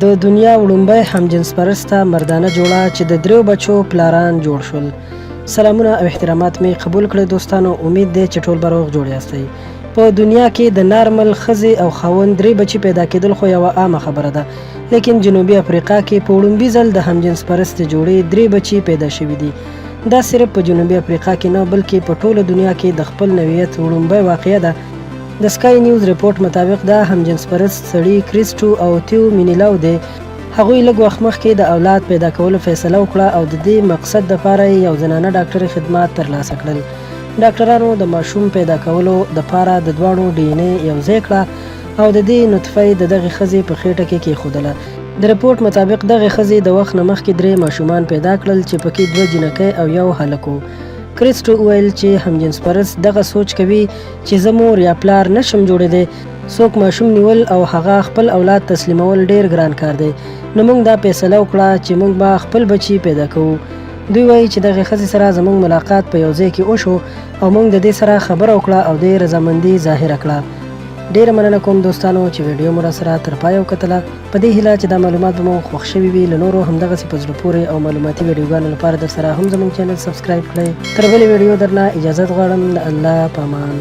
د دنیا وړومبی همجنس پرسته مردانه جوړه چې د دریو بچو پلاران جوړ شول. سلامونه او احترامات می قبول کړئ دوستانو. امید دی چې ټول به روغ جوړ یاستئ. په دنیا کې د نارمل ښځې او خاوند درې بچي پیدا کېدل خو یوه عامه خبره ده، لیکن جنوبي افریقا کې په وړومبي ځل د همجنس پرستې جوړې درې بچي پیدا شوي دي. دا صرف په جنوبي افریقا کې نه بلکې په ټوله دنیا کې د خپل نوعیت وړومبی واقعه ده. د سکای نیوز ریپورټ مطابق دا همجنس پرست سړي کریسټو او تیو مینیلاو دی. هغوی لږ وخت مخکې د اولاد پیدا کولو فیصله وکړه او د دې مقصد دپاره یې یو زنانه ډاکټري خدمات ترلاسه کړل. ډاکټرانو د ماشوم پیدا کولو دپاره د دواړو ډي ان اې یوځای کړه او د دې نطفه د دغې ښځې په خېټه کې کېښودله. د ریپورټ مطابق دغې ښځې د وخت نه مخکې 3 ماشومان پیدا کړل چې پکې 2 جینکۍ او 1 هلک و. کریسټو وویل چې همجنس پرست دغه سوچ کوي چې زه مور یا پلار نشم جوړېدی. څوک ماشوم نیول او هغه خپل اولاد تسلیمول ډیر ګران کار دی. نو موږ دا فیصله وکړه چې موږ به خپل بچي پیدا کوو. دوی وایي چې دغې ښځې سره زموږ ملاقات په یو ځای کې وشو او موږ د دې سره خبره وکړه او د رضامندي ظاهره کړه. ډیره مننه کوم دوستانو چې ویډیو مو راسره تر پایه وکتله. په دې هیله چې دا معلومات به مو خوښ شوي وي. له نورو همدغسې په زړه پورې او معلوماتي ویډیوګانو لپاره درسره هم زموږ چینل سبسکرایب کړئ. تر بلې ویډیو درنه اجازت غواړم. د الله په امان.